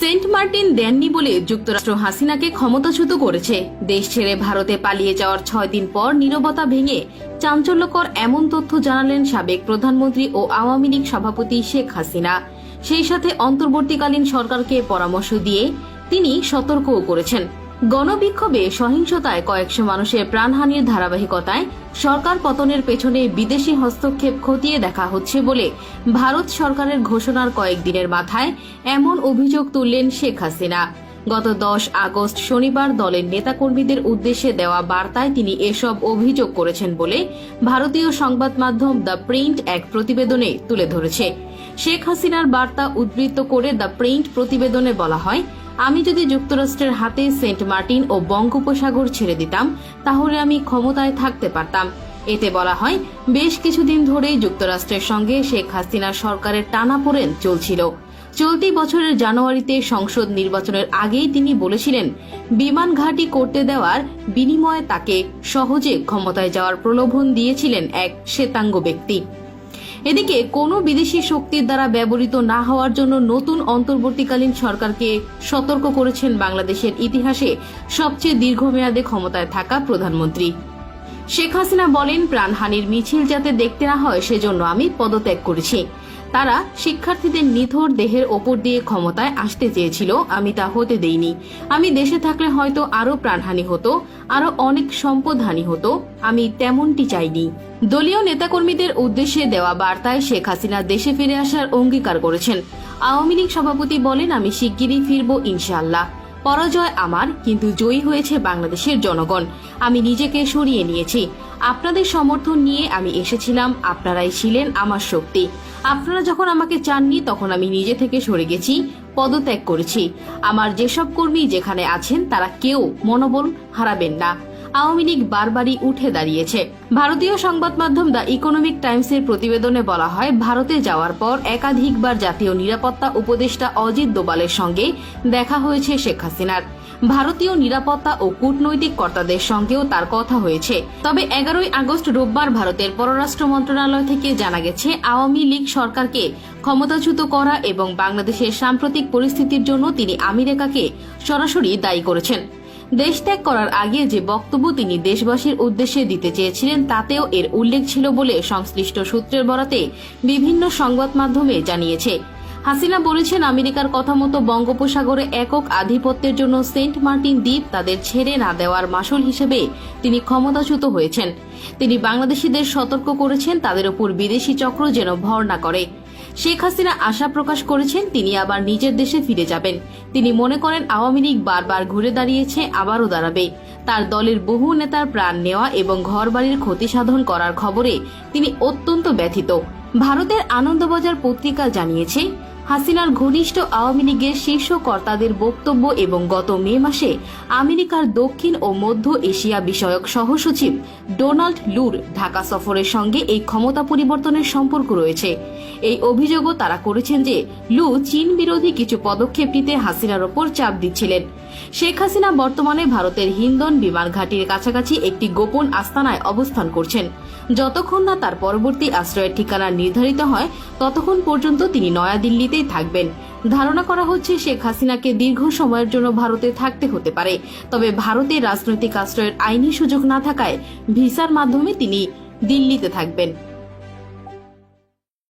Saint Martin দেননি বলে যুক্তরাষ্ট্র হাসিনাকে ক্ষমতাচ্যুত করেছে। দেশ ছেড়ে ভারতে পালিয়ে যাওয়ার 6 দিন পর নীরবতা ভেঙে চাঞ্চল্যকর এমন তথ্য জানালেন সাবেক প্রধানমন্ত্রী ও আওয়ামী লীগ সভাপতি শেখ হাসিনা। সেই সাথে অন্তর্বর্তীকালীন সরকারকে পরামর্শ দিয়ে তিনি সতর্কও করেছেন। গণবিক্ষোভে সহিংসতায় কয়েকশো মানুষের প্রাণহানির ধারাবাহিকতায় সরকার পতনের পেছনে বিদেশি হস্তক্ষেপ খতিয়ে দেখা হচ্ছে বলে ভারত সরকারের ঘোষণার কয়েকদিনের মাথায় এমন অভিযোগ তুললেন শেখ হাসিনা। গত 10 আগস্ট শনিবার দলের নেতাকর্মীদের উদ্দেশ্যে দেওয়া বার্তায় তিনি এসব অভিযোগ করেছেন বলে ভারতীয় সংবাদ মাধ্যম দ্য প্রিন্ট এক প্রতিবেদনে তুলে ধরেছে। শেখ হাসিনার বার্তা উদ্ধৃত করে দ্য প্রিন্ট প্রতিবেদনে বলা হয়, আমি যদি যুক্তরাষ্ট্রের হাতে সেন্ট মার্টিন ও বঙ্গোপসাগর ছেড়ে দিতাম তাহলে আমি ক্ষমতায় থাকতে পারতাম। এতে বলা হয়, বেশ কিছুদিন ধরেই যুক্তরাষ্ট্রের সঙ্গে শেখ হাসিনার সরকারের টানাপোড়েন চলছিল। চলতি বছরের জানুয়ারিতে সংসদ নির্বাচনের আগেই তিনি বলেছিলেন, বিমান ঘাঁটি করতে দেওয়ার বিনিময়ে তাকে সহজে ক্ষমতায় যাওয়ার প্রলোভন দিয়েছিলেন এক শ্বেতাঙ্গ ব্যক্তি। এদিকে কোনো বিদেশি শক্তির দ্বারা ব্যবহৃত না হওয়ার জন্য নতুন অন্তর্বর্তীকালীন সরকারকে সতর্ক করেছেন বাংলাদেশের ইতিহাসে সবচেয়ে দীর্ঘমেয়াদে ক্ষমতায় থাকা প্রধানমন্ত্রী। শেখ হাসিনা বলেন, প্রাণহানির মিছিল যাতে দেখতে না হয় সেজন্য আমি পদত্যাগ করেছি। তারা শিক্ষার্থীদের নিথর দেহের ওপর দিয়ে ক্ষমতায় আসতে চেয়েছিল, আমি তা হতে দেইনি। আমি দেশে থাকলে হয়তো আরো প্রাণহানি হতো, আরো অনেক সম্পদহানি হতো, আমি তেমনটি চাইনি। দলীয় নেতাকর্মীদের উদ্দেশ্যে দেওয়া বার্তায় শেখ হাসিনা দেশে ফিরে আসার অঙ্গীকার করেছেন। আওয়ামী লীগ সভাপতি বলেন, আমি শিগগিরই ফিরব ইনশাআল্লাহ। পরাজয় আমার, কিন্তু জয়ী হয়েছে বাংলাদেশের জনগণ। আমি নিজেকে সরিয়ে নিয়েছি। আপনাদের সমর্থন নিয়ে আমি এসেছিলাম, আপনারাই ছিলেন আমার শক্তি। আপনারা যখন আমাকে চাননি তখন আমি নিজে থেকে সরে গেছি, পদত্যাগ করেছি। আমার যেসব কর্মী যেখানে আছেন তারা কেউ মনোবল হারাবেন না। আওয়ামী লীগ বারবারই উঠে দাঁড়িয়েছে। ভারতীয় সংবাদ মাধ্যম দ্য ইকোনমিক টাইমসের প্রতিবেদনে বলা হয়, ভারতে যাওয়ার পর একাধিকবার জাতীয় নিরাপত্তা উপদেষ্টা অজিত দোভালের সঙ্গে দেখা হয়েছে শেখ হাসিনার। ভারতীয় নিরাপত্তা ও কূটনৈতিক কর্তাদের সঙ্গেও তার কথা হয়েছে। তবে 11 আগস্ট রোববার ভারতের পররাষ্ট্র মন্ত্রণালয় থেকে জানা গেছে, আওয়ামী লীগ সরকারকে ক্ষমতাচ্যুত করা এবং বাংলাদেশের সাম্প্রতিক পরিস্থিতির জন্য তিনি আমেরিকাকে সরাসরি দায়ী করেছেন। দেশ ত্যাগ করার আগে যে বক্তব্য তিনি দেশবাসীর উদ্দেশ্যে দিতে চেয়েছিলেন তাতেও এর উল্লেখ ছিল বলে সংশ্লিষ্ট সূত্রের বরাতে বিভিন্ন সংবাদ মাধ্যমে জানিয়েছে। হাসিনা বলেছেন, আমেরিকার কথা মতো বঙ্গোপসাগরে একক আধিপত্যের জন্য সেন্ট মার্টিন দ্বীপ তাদের ছেড়ে না দেওয়ার মাসুল হিসেবে তিনি ক্ষমতাচ্যুত হয়েছেন। তিনি বাংলাদেশিদের সতর্ক করেছেন তাদের উপর বিদেশি চক্র যেন ভর না করে। শেখ হাসিনা আশা প্রকাশ করেছেন তিনি আবার নিজের দেশে ফিরে যাবেন। তিনি মনে করেন আওয়ামী লীগ বারবার ঘুরে দাঁড়িয়েছে, আবারও দাঁড়াবে। তার দলের বহু নেতার প্রাণ নেওয়া এবং ঘরবাড়ির ক্ষতি সাধন করার খবরে তিনি অত্যন্ত ব্যথিত। ভারতের আনন্দবাজার পত্রিকা জানিয়েছে, হাসিনার ঘনিষ্ঠ আওয়ামী লীগের শীর্ষ কর্তাদের বক্তব্য এবং গত মে মাসে আমেরিকার দক্ষিণ ও মধ্য এশিয়া বিষয়ক সহসচিব ডোনাল্ড লুর ঢাকা সফরের সঙ্গে এই ক্ষমতা পরিবর্তনের সম্পর্ক রয়েছে। এই অভিযোগও তারা করেছেন যে লু চীন বিরোধী কিছু পদক্ষেপ নিতে হাসিনার ওপর চাপ দিচ্ছিলেন। শেখ হাসিনা বর্তমানে ভারতের হিন্দন বিমান ঘাঁটির কাছাকাছি একটি গোপন আস্তানায় অবস্থান করছেন। যতক্ষণ না তার পরবর্তী আশ্রয়ের ঠিকানা নির্ধারিত হয় ততক্ষণ পর্যন্ত তিনি নয়াদিল্লিতেই থাকবেন। ধারণা করা হচ্ছে শেখ হাসিনাকে দীর্ঘ সময়ের জন্য ভারতে থাকতে হতে পারে। তবে ভারতের রাজনৈতিক আশ্রয়ের আইনি সুযোগ না থাকায় ভিসার মাধ্যমে তিনি দিল্লিতে থাকবেন।